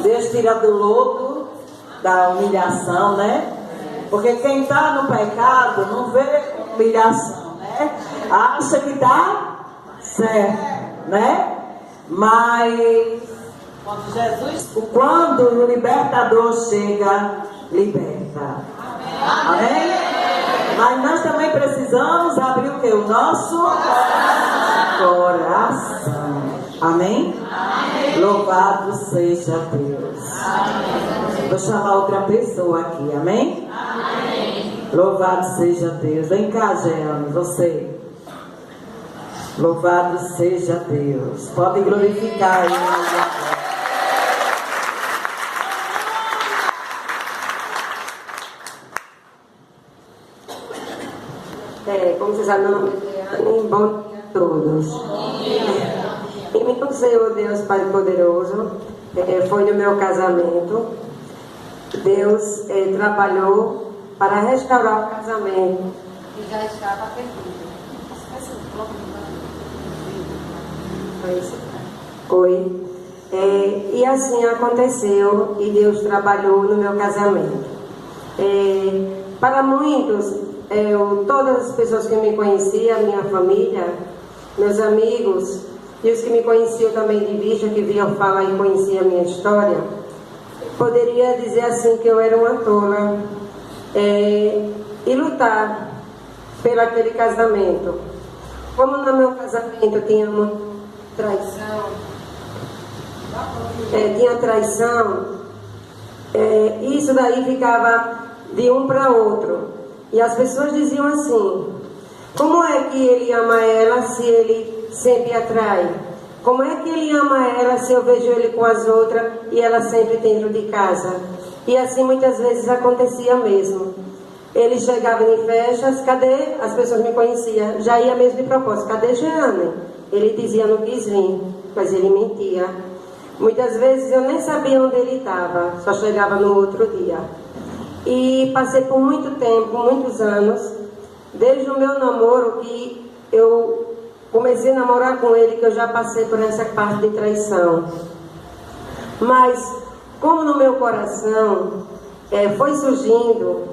Deus tira do lodo, da humilhação, né? Porque quem está no pecado não vê humilhação, né? Acha que está certo, né? Mas quando o libertador chega, liberta. Amém? Mas nós também precisamos abrir o que? O nosso coração. Amém? Louvado seja Deus. Vou chamar outra pessoa aqui. Amém? Louvado seja Deus. Vem cá, Jeane, você. Louvado seja Deus. Pode glorificar Ele. Como vocês sabem, meu nome é Jeane, bom dia a todos. Em mim o Senhor Deus Pai Poderoso, foi no meu casamento. Deus trabalhou para restaurar o casamento que já estava perdido. Oi. E assim aconteceu, e Deus trabalhou no meu casamento. Para muitos, todas as pessoas que me conheciam, minha família, meus amigos, e os que me conheciam também de vista, que vinham falar e conheciam a minha história, poderia dizer assim que eu era uma tola, e lutar por aquele casamento. Como no meu casamento tinha uma traição, isso daí ficava de um para outro. E as pessoas diziam assim: como é que ele ama ela se ele sempre atrai? Como é que ele ama ela se eu vejo ele com as outras e ela sempre dentro de casa? E assim muitas vezes acontecia mesmo. Ele chegava em festas, cadê? As pessoas me conheciam, já ia mesmo de propósito: cadê Jeane? Ele dizia não quis vir, mas ele mentia. Muitas vezes eu nem sabia onde ele estava, só chegava no outro dia. E passei por muito tempo, muitos anos, desde o meu namoro, que eu comecei a namorar com ele, que eu já passei por essa parte de traição. Mas, como no meu coração foi surgindo,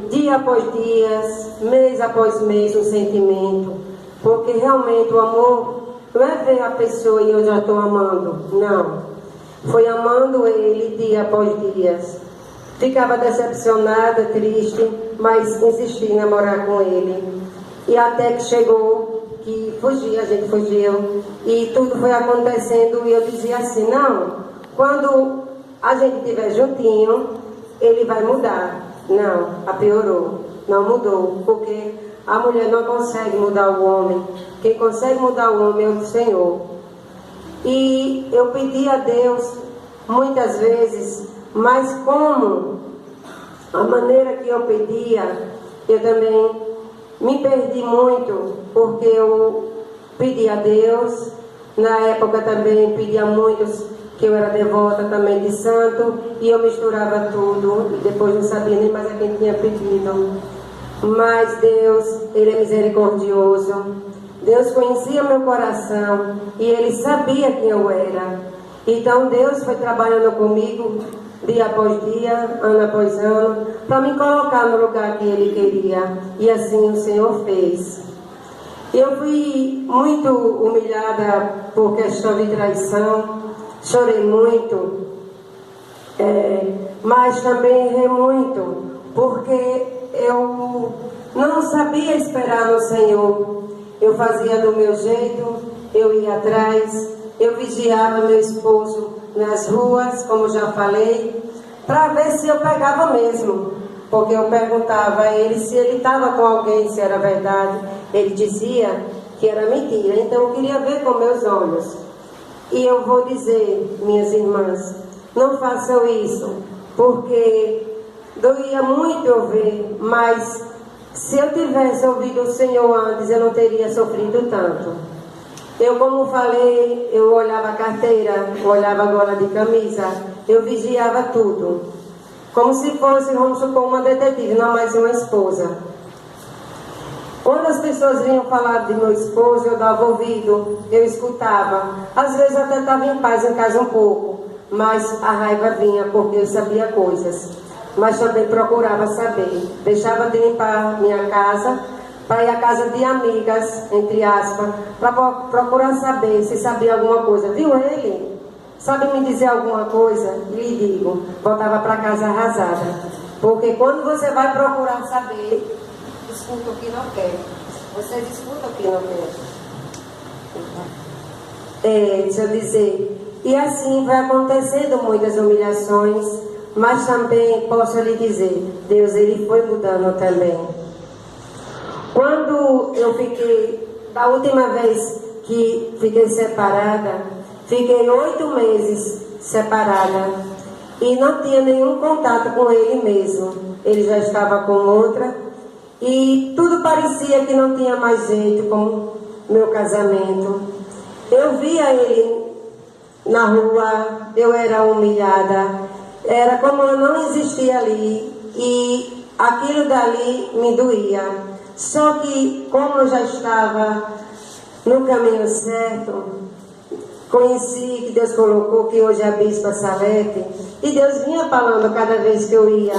dia após dia, mês após mês, um sentimento, porque realmente o amor não é ver a pessoa e eu já estou amando, não. Foi amando ele dia após dia. Ficava decepcionada, triste, mas insisti em namorar com ele. E até que chegou, que a gente fugiu, e tudo foi acontecendo, e eu dizia assim: não, quando a gente estiver juntinho, ele vai mudar. Não, piorou, não mudou, porque a mulher não consegue mudar o homem. Quem consegue mudar o homem é o Senhor. E eu pedi a Deus muitas vezes, mas como a maneira que eu pedia, eu também me perdi muito, porque eu pedi a Deus. Na época também pedia muitos, que eu era devota também de santo, e eu misturava tudo, e depois não sabia nem mais a quem tinha pedido. Mas Deus, Ele é misericordioso. Deus conhecia meu coração, e Ele sabia quem eu era. Então Deus foi trabalhando comigo, dia após dia, ano após ano, para me colocar no lugar que Ele queria. E assim o Senhor fez. Eu fui muito humilhada por questão de traição, chorei muito, mas também errei muito, porque eu não sabia esperar no Senhor. Eu fazia do meu jeito, eu ia atrás, eu vigiava meu esposo nas ruas, como já falei, para ver se eu pegava mesmo, porque eu perguntava a ele se ele estava com alguém, se era verdade. Ele dizia que era mentira, então eu queria ver com meus olhos. E eu vou dizer, minhas irmãs, não façam isso, porque doía muito eu ver, mas se eu tivesse ouvido o Senhor antes, eu não teria sofrido tanto. Eu, como falei, eu olhava a carteira, olhava a gola de camisa, eu vigiava tudo, como se fosse, vamos supor, uma detetive, não mais uma esposa. Quando as pessoas vinham falar de meu esposo, eu dava ouvido, eu escutava. Às vezes até estava em paz em casa um pouco, mas a raiva vinha porque eu sabia coisas. Mas também procurava saber. Deixava de limpar minha casa para ir à casa de amigas, entre aspas, para procurar saber se sabia alguma coisa. Viu ele? Sabe me dizer alguma coisa? Lhe digo. Voltava para casa arrasada. Porque quando você vai procurar saber, escuta o que não quer. Você escuta o que não quer. Deixa eu dizer. E assim vai acontecendo muitas humilhações, mas também posso lhe dizer, Deus ele foi mudando também. Quando eu fiquei, da última vez que fiquei separada, fiquei 8 meses separada e não tinha nenhum contato com ele mesmo. Ele já estava com outra e tudo parecia que não tinha mais jeito com meu casamento. Eu via ele na rua, eu era humilhada, era como eu não existia ali e aquilo dali me doía. Só que como eu já estava no caminho certo, conheci que Deus colocou que hoje é a Bispa Salete, e Deus vinha falando cada vez que eu ia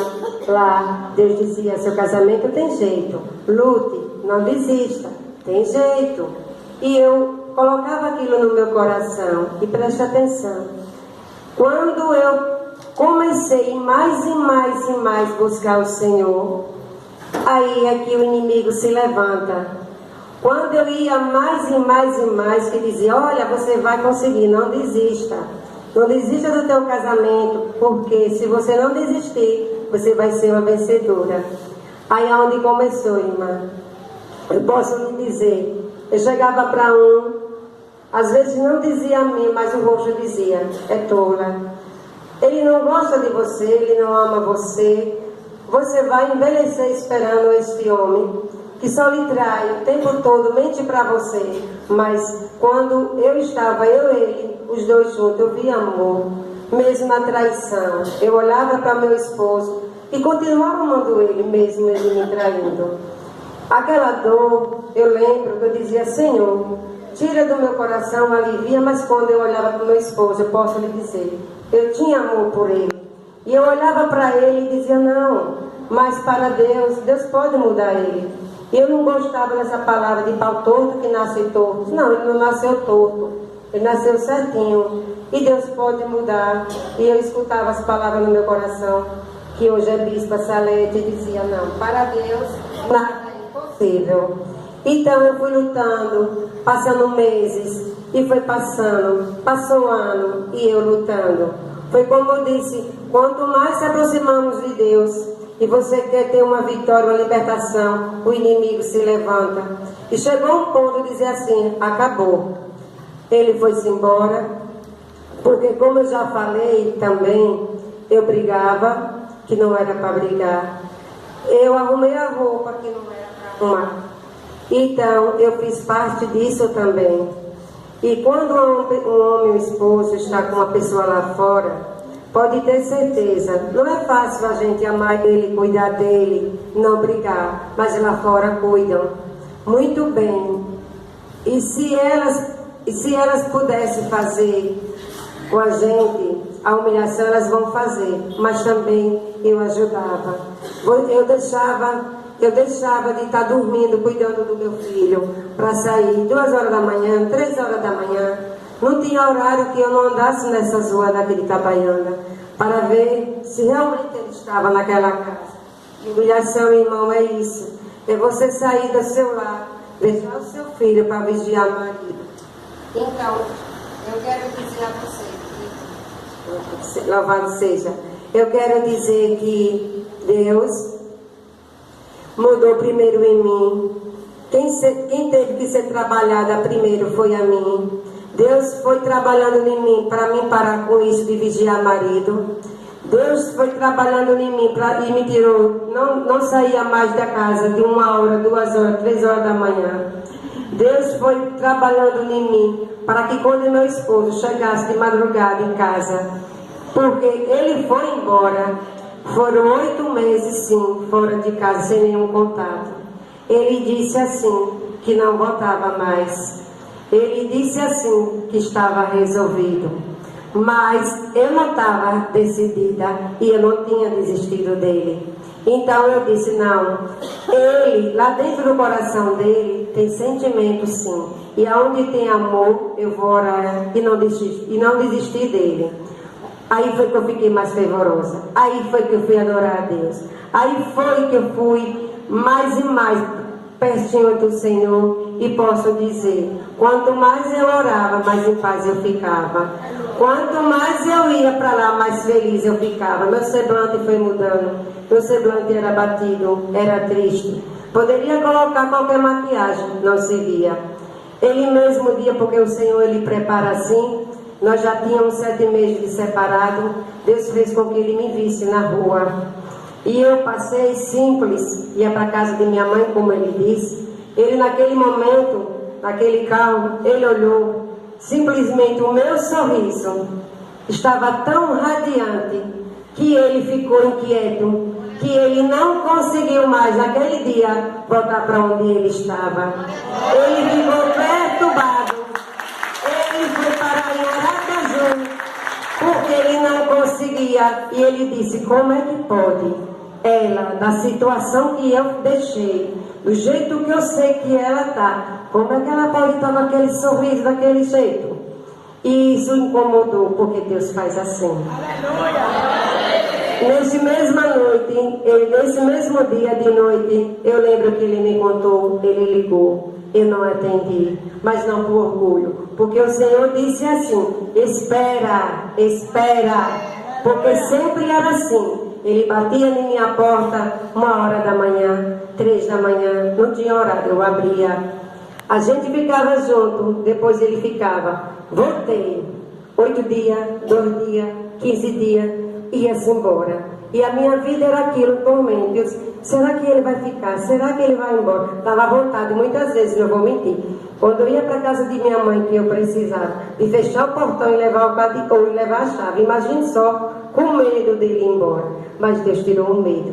lá, Deus dizia, seu casamento tem jeito, lute, não desista, tem jeito. E eu colocava aquilo no meu coração, e preste atenção, quando eu comecei mais e mais e mais buscar o Senhor, aí é que o inimigo se levanta. Quando eu ia mais e mais e mais, que dizia, olha, você vai conseguir, não desista. Não desista do teu casamento, porque se você não desistir, você vai ser uma vencedora. Aí é onde começou, irmã. Eu posso lhe dizer, eu chegava para um, às vezes não dizia a mim, mas o rosto dizia, é tola. Ele não gosta de você, ele não ama você. Você vai envelhecer esperando este homem que só lhe trai o tempo todo, mente para você. Mas quando eu estava, eu e ele, os dois juntos, eu via amor, mesmo na traição. Eu olhava para meu esposo e continuava amando ele, mesmo ele me traindo. Aquela dor, eu lembro que eu dizia, Senhor, tira do meu coração, alivia, mas quando eu olhava para o meu esposo, eu posso lhe dizer, eu tinha amor por ele. E eu olhava para ele e dizia, não, mas para Deus, Deus pode mudar ele. E eu não gostava dessa palavra de pau torto que nasce torto. Não, ele não nasceu torto, ele nasceu certinho. E Deus pode mudar. E eu escutava as palavras no meu coração, que hoje é Bispa Salete, e dizia, não, para Deus nada é impossível. Então eu fui lutando, passando meses, e foi passando, passou ano, e eu lutando. Foi como eu disse, quanto mais se aproximamos de Deus, e você quer ter uma vitória, uma libertação, o inimigo se levanta. E chegou um ponto de dizer assim, acabou. Ele foi-se embora, porque como eu já falei também, eu brigava, que não era para brigar. Eu arrumei a roupa que não era para arrumar. Então, eu fiz parte disso também. E quando um homem, um esposo, está com uma pessoa lá fora, pode ter certeza, não é fácil a gente amar ele, cuidar dele, não brigar, mas lá fora cuidam muito bem. E se elas pudessem fazer com a gente a humilhação, elas vão fazer, mas também eu ajudava. Eu deixava de estar dormindo, cuidando do meu filho, para sair 2 horas da manhã, 3 horas da manhã. Não tinha horário que eu não andasse nessas ruas daqui de Itabaiana, para ver se realmente ele estava naquela casa. Humilhação, irmão, é isso. É você sair do seu lar, deixar o seu filho para vigiar o marido. Então, eu quero dizer a você, louvado seja, eu quero dizer que Deus mudou primeiro em mim. Quem teve que ser trabalhada primeiro foi a mim. Deus foi trabalhando em mim para mim parar com isso de vigiar marido. Deus foi trabalhando em mim e me tirou, não saía mais da casa de 1 hora, 2 horas, 3 horas da manhã. Deus foi trabalhando em mim para que quando meu esposo chegasse de madrugada em casa, porque ele foi embora, foram 8 meses sim, fora de casa, sem nenhum contato. Ele disse assim, que não voltava mais. Ele disse assim, que estava resolvido. Mas eu não estava decidida e eu não tinha desistido dele. Então eu disse, não, ele, lá dentro do coração dele, tem sentimento sim. E aonde tem amor, eu vou orar e não desistir dele. Aí foi que eu fiquei mais fervorosa. Aí foi que eu fui adorar a Deus. Aí foi que eu fui mais e mais pertinho do Senhor. E posso dizer, quanto mais eu orava, mais em paz eu ficava. Quanto mais eu ia para lá, mais feliz eu ficava. Meu semblante foi mudando. Meu semblante era batido, era triste. Poderia colocar qualquer maquiagem, não se via. Ele mesmo dia, porque o Senhor ele prepara assim. Nós já tínhamos 7 meses de separado. Deus fez com que ele me visse na rua. E eu passei simples, ia para a casa de minha mãe, como ele disse. Ele naquele momento, naquele carro, ele olhou. Simplesmente o meu sorriso estava tão radiante que ele ficou inquieto, que ele não conseguiu mais naquele dia voltar para onde ele estava. Ele ficou perturbado. Ele foi parar em Aracaju porque ele não conseguia. E ele disse, como é que pode? Ela, na situação que eu deixei, do jeito que eu sei que ela está, como é que ela pode estar com aquele sorriso daquele jeito? E isso incomodou, porque Deus faz assim. Nesse mesma noite, nesse mesmo dia de noite, eu lembro que ele me contou, ele ligou, eu não atendi, mas não por orgulho, porque o Senhor disse assim, espera, espera, porque sempre era assim. Ele batia na minha porta 1h da manhã, 3 da manhã, não tinha horário, eu abria. A gente ficava junto, depois ele ficava. Voltei, 8 dias, 2 dias, 15 dias, ia-se embora. E a minha vida era aquilo, tormento. Eu disse, será que ele vai ficar? Será que ele vai embora? Estava à vontade, muitas vezes, não vou mentir. Quando eu ia para a casa de minha mãe, que eu precisava de fechar o portão e levar o cadicô e levar a chave, imagine só, com medo dele ir embora. Mas Deus tirou o medo.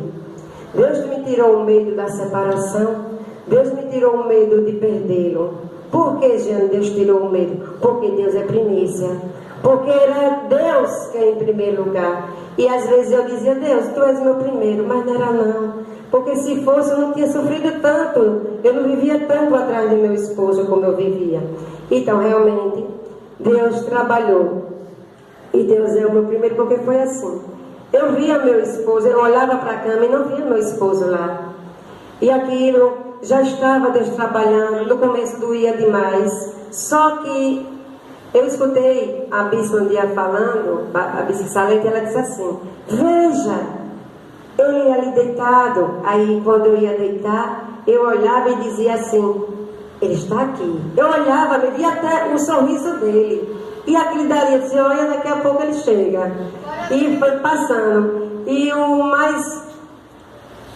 Deus me tirou o medo da separação. Deus me tirou o medo de perdê-lo. Por que, Jeane, Deus tirou o medo? Porque Deus é primícia. Porque era Deus que é em primeiro lugar. E às vezes eu dizia, Deus, tu és meu primeiro, mas não era não. Porque se fosse eu não tinha sofrido tanto. Eu não vivia tanto atrás do meu esposo como eu vivia. Então realmente Deus trabalhou. E Deus é o meu primeiro, porque foi assim. Eu via meu esposo, eu olhava para a cama e não via meu esposo lá. E aquilo já estava Deus trabalhando. No começo doía demais. Só que eu escutei a bispa um dia falando, a bispa Salete, ela disse assim, veja, ele ali deitado. Aí quando eu ia deitar, eu olhava e dizia assim, ele está aqui. Eu olhava, me via até o sorriso dele. E aquele dali, eu disse, olha, daqui a pouco ele chega. E foi passando. E o mais